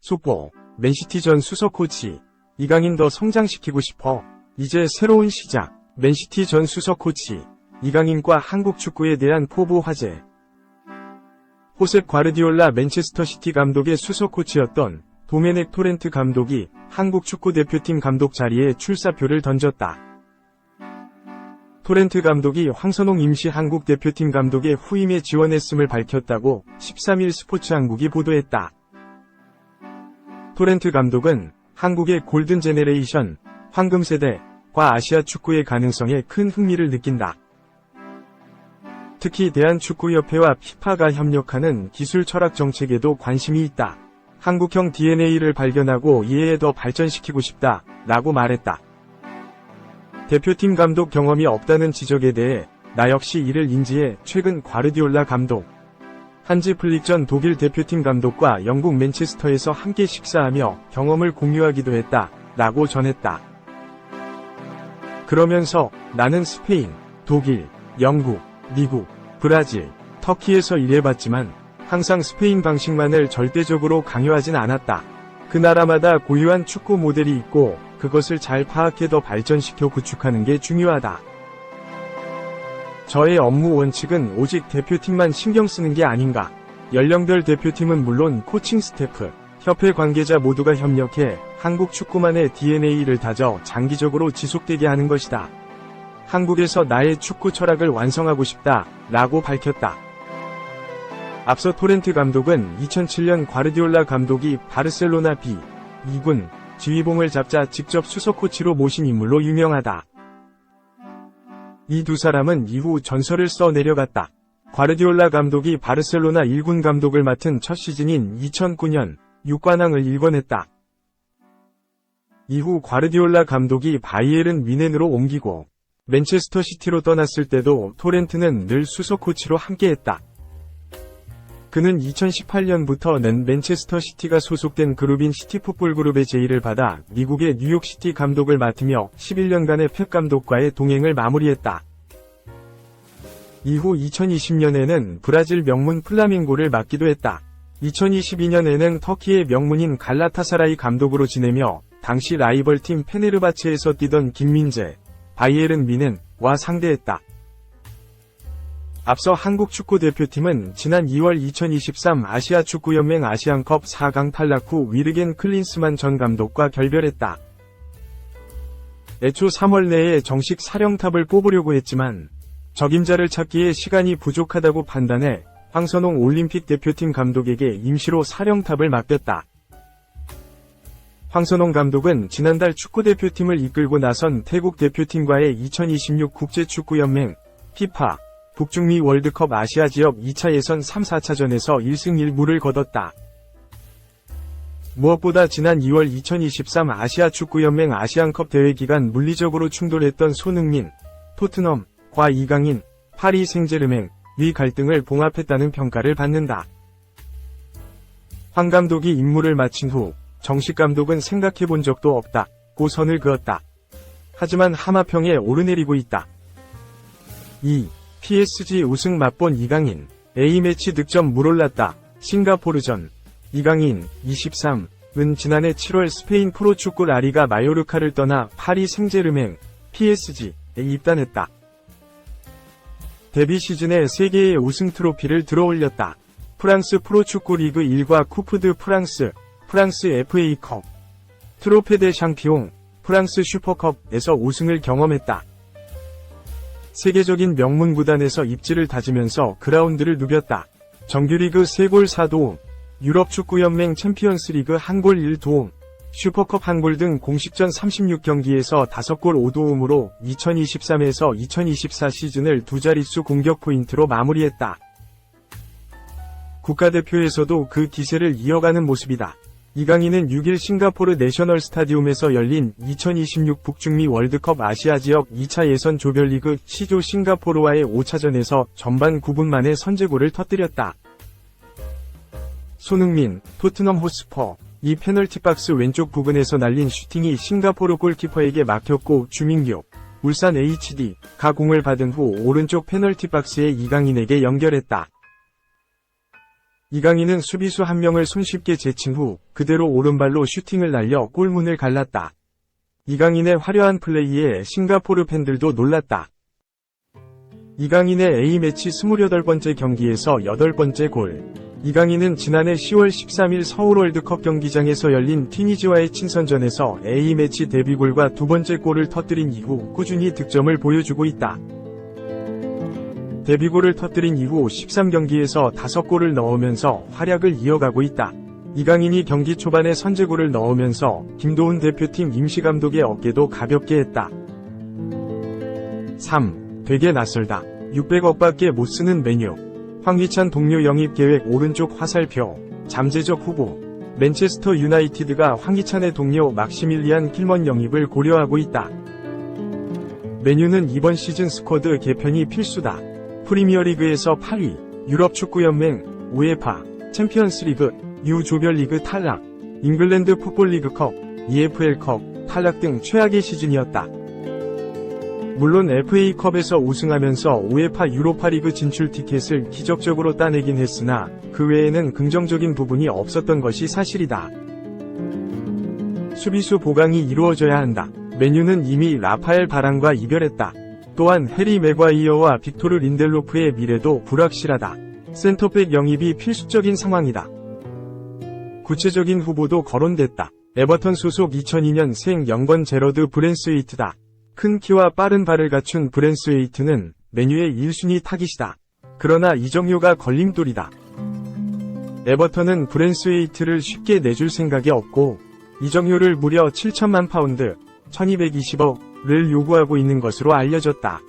속보, 맨시티 전 수석 코치, 이강인 더 성장시키고 싶어. 이제 새로운 시작. 맨시티 전 수석 코치, 이강인과 한국 축구에 대한 포부 화제. 호셉 과르디올라 맨체스터 시티 감독의 수석 코치였던 도메넥 토렌트 감독이 한국 축구 대표팀 감독 자리에 출사표를 던졌다. 토렌트 감독이 황선홍 임시 한국 대표팀 감독의 후임에 지원했음을 밝혔다고 13일 스포츠한국이 보도했다. 토렌트 감독은 한국의 골든 제네레이션, 황금세대과 아시아 축구의 가능성에 큰 흥미를 느낀다. 특히 대한축구협회와 피파가 협력하는 기술 철학 정책에도 관심이 있다. 한국형 DNA를 발견하고 이에 더 발전시키고 싶다 라고 말했다. 대표팀 감독 경험이 없다는 지적에 대해 나 역시 이를 인지해 최근 과르디올라 감독, 한지 플릭 전 독일 대표팀 감독과 영국 맨체스터에서 함께 식사하며 경험을 공유하기도 했다 라고 전했다. 그러면서 나는 스페인, 독일, 영국, 미국, 브라질, 터키에서 일해봤지만 항상 스페인 방식만을 절대적으로 강요하진 않았다. 그 나라마다 고유한 축구 모델이 있고 그것을 잘 파악해 더 발전시켜 구축하는 게 중요하다. 저의 업무 원칙은 오직 대표팀만 신경 쓰는 게 아닌가. 연령별 대표팀은 물론 코칭 스태프, 협회 관계자 모두가 협력해 한국 축구만의 DNA를 다져 장기적으로 지속되게 하는 것이다. 한국에서 나의 축구 철학을 완성하고 싶다 라고 밝혔다. 앞서 토렌트 감독은 2007년 과르디올라 감독이 바르셀로나 B2군 지휘봉을 잡자 직접 수석 코치로 모신 인물로 유명하다. 이 두 사람은 이후 전설을 써 내려갔다. 과르디올라 감독이 바르셀로나 1군 감독을 맡은 첫 시즌인 2009년 6관왕을 일궈냈다. 이후 과르디올라 감독이 바이에른 뮌헨으로 옮기고 맨체스터 시티로 떠났을 때도 토렌트는 늘 수석 코치로 함께했다. 그는 2018년부터는 맨체스터 시티가 소속된 그룹인 시티풋볼그룹의 제의를 받아 미국의 뉴욕시티 감독을 맡으며 11년간의 펩 감독과의 동행을 마무리했다. 이후 2020년에는 브라질 명문 플라밍고를 맡기도 했다. 2022년에는 터키의 명문인 갈라타사라이 감독으로 지내며 당시 라이벌팀 페네르바체에서 뛰던 김민재, 바이에른 뮌헨과 상대했다. 앞서 한국 축구대표팀은 지난 2월 2023 아시아축구연맹 아시안컵 4강 탈락 후 위르겐 클린스만 전 감독과 결별했다. 애초 3월 내에 정식 사령탑을 뽑으려고 했지만 적임자를 찾기에 시간이 부족하다고 판단해 황선홍 올림픽 대표팀 감독에게 임시로 사령탑을 맡겼다. 황선홍 감독은 지난달 축구대표팀을 이끌고 나선 태국 대표팀과의 2026 국제축구연맹 피파 북중미 월드컵 아시아 지역 2차 예선 3, 4차전에서 1승 1무를 거뒀다. 무엇보다 지난 2월 2023 아시아 축구연맹 아시안컵 대회 기간 물리적으로 충돌했던 손흥민, 토트넘과 이강인, 파리 생제르맹의 갈등을 봉합했다는 평가를 받는다. 황 감독이 임무를 마친 후 정식 감독은 생각해본 적도 없다고 선을 그었다. 하지만 하마평에 오르내리고 있다. 2. PSG 우승 맛본 이강인, A매치 득점 물 올랐다. 싱가포르전, 이강인, 23은 지난해 7월 스페인 프로축구 라리가 마요르카를 떠나 파리 생제르맹, PSG에 입단했다. 데뷔 시즌에 3개의 우승 트로피를 들어올렸다. 프랑스 프로축구 리그 1과 쿠프 드 프랑스, 프랑스 FA컵, 트로페 데 샹피옹, 프랑스 슈퍼컵에서 우승을 경험했다. 세계적인 명문 구단에서 입지를 다지면서 그라운드를 누볐다. 정규리그 3골 4도움, 유럽축구연맹 챔피언스리그 1골 1도움, 슈퍼컵 1골 등 공식전 36경기에서 5골 5도움으로 2023에서 2024 시즌을 두 자릿수 공격 포인트로 마무리했다. 국가대표에서도 그 기세를 이어가는 모습이다. 이강인은 6일 싱가포르 내셔널 스타디움에서 열린 2026 북중미 월드컵 아시아 지역 2차 예선 조별리그 C조 싱가포르와의 5차전에서 전반 9분 만에 선제골을 터뜨렸다. 손흥민, 토트넘 호스퍼, 이 페널티 박스 왼쪽 부근에서 날린 슈팅이 싱가포르 골키퍼에게 막혔고 주민규, 울산 HD가 공을 받은 후 오른쪽 페널티 박스에 이강인에게 연결했다. 이강인은 수비수 한 명을 손쉽게 제친 후 그대로 오른발로 슈팅을 날려 골문을 갈랐다. 이강인의 화려한 플레이에 싱가포르 팬들도 놀랐다. 이강인의 A매치 28번째 경기에서 8번째 골. 이강인은 지난해 10월 13일 서울 월드컵 경기장에서 열린 튀니지와의 친선전에서 A매치 데뷔골과 두 번째 골을 터뜨린 이후 꾸준히 득점을 보여주고 있다. 데뷔골을 터뜨린 이후 13경기에서 5골을 넣으면서 활약을 이어가고 있다. 이강인이 경기 초반에 선제골을 넣으면서 김도훈 대표팀 임시감독의 어깨도 가볍게 했다. 3. 되게 낯설다. 600억밖에 못 쓰는 메뉴. 황희찬 동료 영입 계획 오른쪽 화살표. 잠재적 후보. 맨체스터 유나이티드가 황희찬의 동료 막시밀리안 킬먼 영입을 고려하고 있다. 메뉴는 이번 시즌 스쿼드 개편이 필수다. 프리미어리그에서 8위, 유럽축구연맹, 우에파, 챔피언스리그, 유조별리그 탈락, 잉글랜드 풋볼리그컵, EFL컵 탈락 등 최악의 시즌이었다. 물론 FA컵에서 우승하면서 우에파 유로파리그 진출 티켓을 기적적으로 따내긴 했으나 그 외에는 긍정적인 부분이 없었던 것이 사실이다. 수비수 보강이 이루어져야 한다. 메뉴는 이미 라파엘 바란과 이별했다. 또한 해리 맥과이어와 빅토르 린델로프의 미래도 불확실하다. 센터백 영입이 필수적인 상황이다. 구체적인 후보도 거론됐다. 에버턴 소속 2002년생 영번 제러드 브랜스웨이트다. 큰 키와 빠른 발을 갖춘 브랜스웨이트는 메뉴의 1순위 타깃이다. 그러나 이적료가 걸림돌이다. 에버턴은 브랜스웨이트를 쉽게 내줄 생각이 없고 이적료를 무려 7천만 파운드, 1220억을 요구하고 있는 것으로 알려졌다.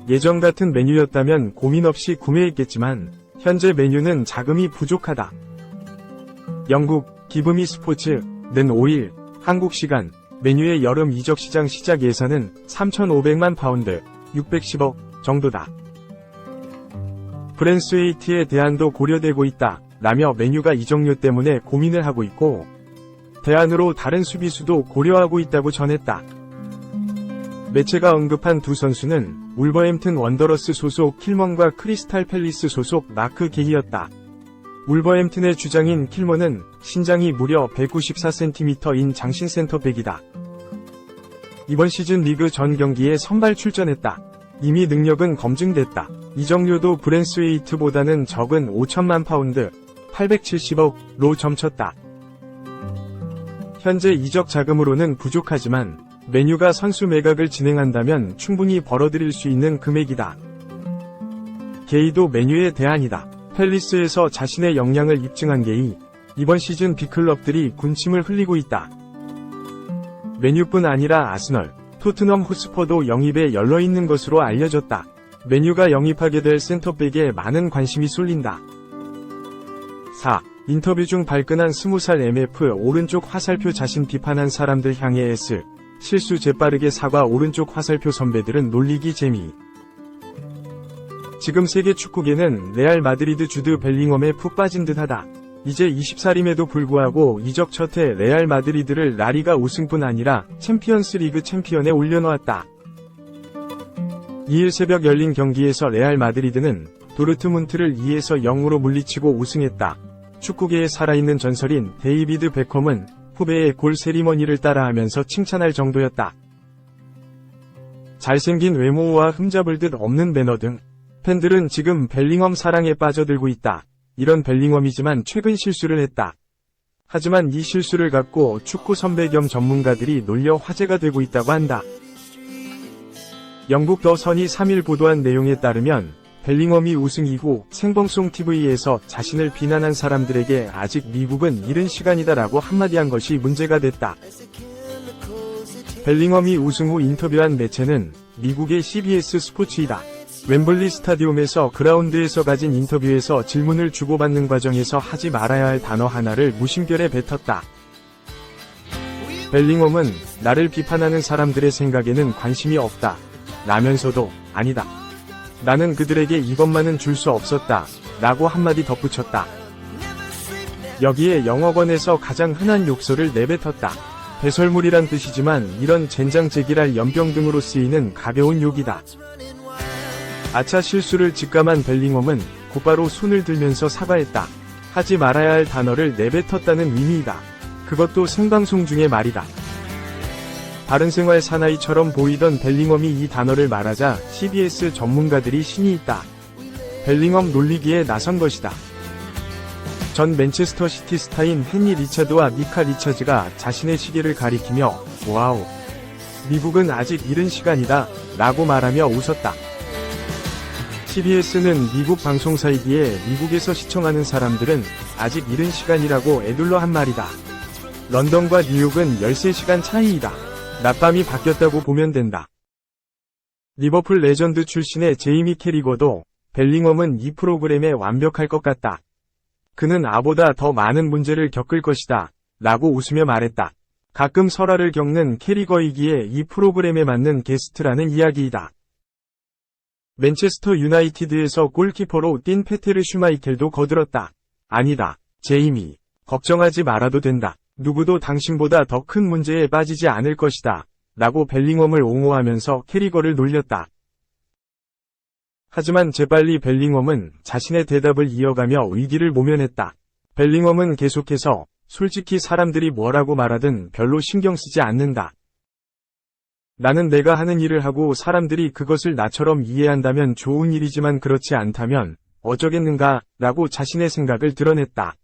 예전 같은 메뉴였다면 고민 없이 구매했겠지만 현재 메뉴는 자금이 부족하다. 영국 기브미 스포츠는 5일 한국 시간 메뉴의 여름 이적 시장 시작 예산은 3,500만 파운드, 610억 정도다. 브랜스웨이트의 대안도 고려되고 있다. 라며 메뉴가 이적료 때문에 고민을 하고 있고 대안으로 다른 수비수도 고려하고 있다고 전했다. 매체가 언급한 두 선수는 울버햄튼 원더러스 소속 킬먼과 크리스탈 팰리스 소속 마크 게이였다. 울버햄튼의 주장인 킬먼은 신장이 무려 194cm인 장신 센터백이다. 이번 시즌 리그 전 경기에 선발 출전했다. 이미 능력은 검증됐다. 이적료도 브랜스웨이트보다는 적은 5천만 파운드, 870억로 점쳤다. 현재 이적 자금으로는 부족하지만 메뉴가 선수 매각을 진행한다면 충분히 벌어들일 수 있는 금액이다. 게이도 메뉴의 대안이다. 팰리스에서 자신의 역량을 입증한 게이, 이번 시즌 빅클럽들이 군침을 흘리고 있다. 메뉴뿐 아니라 아스널, 토트넘 호스퍼도 영입에 열려있는 것으로 알려졌다. 메뉴가 영입하게 될 센터백에 많은 관심이 쏠린다. 4. 인터뷰 중 발끈한 20살 MF 오른쪽 화살표 자신 비판한 사람들 향해 S. 실수 재빠르게 사과 오른쪽 화살표 선배들은 놀리기 재미. 지금 세계 축구계는 레알 마드리드 주드 벨링엄에 푹 빠진 듯하다. 이제 20살임에도 불구하고 이적 첫해 레알 마드리드를 라리가 우승뿐 아니라 챔피언스 리그 챔피언에 올려놓았다. 2일 새벽 열린 경기에서 레알 마드리드는 도르트문트를 2에서 0으로 물리치고 우승했다. 축구계의 살아있는 전설인 데이비드 베컴은 후배의 골 세리머니를 따라하면서 칭찬할 정도였다. 잘생긴 외모와 흠잡을 듯 없는 매너 등 팬들은 지금 벨링엄 사랑에 빠져들고 있다. 이런 벨링엄이지만 최근 실수를 했다. 하지만 이 실수를 갖고 축구 선배 겸 전문가들이 놀려 화제가 되고 있다고 한다. 영국 더 선이 3일 보도한 내용에 따르면 벨링엄이 우승 이후 생방송 TV에서 자신을 비난한 사람들에게 아직 미국은 이른 시간이다라고 한마디 한 것이 문제가 됐다. 벨링엄이 우승 후 인터뷰한 매체는 미국의 CBS 스포츠이다. 웸블리 스타디움에서 그라운드에서 가진 인터뷰에서 질문을 주고받는 과정에서 하지 말아야 할 단어 하나를 무심결에 뱉었다. 벨링엄은 나를 비판하는 사람들의 생각에는 관심이 없다. 라면서도 아니다. 나는 그들에게 이것만은 줄 수 없었다. 라고 한마디 덧붙였다. 여기에 영어권에서 가장 흔한 욕설을 내뱉었다. 배설물이란 뜻이지만 이런 젠장제기랄 연병 등으로 쓰이는 가벼운 욕이다. 아차 실수를 직감한 벨링엄은 곧바로 손을 들면서 사과했다. 하지 말아야 할 단어를 내뱉었다는 의미이다. 그것도 생방송 중의 말이다. 바른생활 사나이처럼 보이던 벨링엄이 이 단어를 말하자 CBS 전문가들이 신이 있다. 벨링엄 놀리기에 나선 것이다. 전 맨체스터 시티 스타인 헨리 리차드와 미카 리처즈가 자신의 시계를 가리키며 와우, 미국은 아직 이른 시간이다 라고 말하며 웃었다. CBS는 미국 방송사이기에 미국에서 시청하는 사람들은 아직 이른 시간이라고 애둘러 한 말이다. 런던과 뉴욕은 13시간 차이이다. 낮밤이 바뀌었다고 보면 된다. 리버풀 레전드 출신의 제이미 캐리거도 벨링엄은 이 프로그램에 완벽할 것 같다. 그는 아보다 더 많은 문제를 겪을 것이다 라고 웃으며 말했다. 가끔 설화를 겪는 캐리거이기에 이 프로그램에 맞는 게스트라는 이야기이다. 맨체스터 유나이티드에서 골키퍼로 뛴 페테르 슈마이켈도 거들었다. 아니다, 제이미. 걱정하지 말아도 된다. 누구도 당신보다 더 큰 문제에 빠지지 않을 것이다 라고 벨링엄을 옹호하면서 캐리거를 놀렸다. 하지만 재빨리 벨링엄은 자신의 대답을 이어가며 위기를 모면했다. 벨링엄은 계속해서 솔직히 사람들이 뭐라고 말하든 별로 신경 쓰지 않는다. 나는 내가 하는 일을 하고 사람들이 그것을 나처럼 이해한다면 좋은 일이지만 그렇지 않다면 어쩌겠는가 라고 자신의 생각을 드러냈다.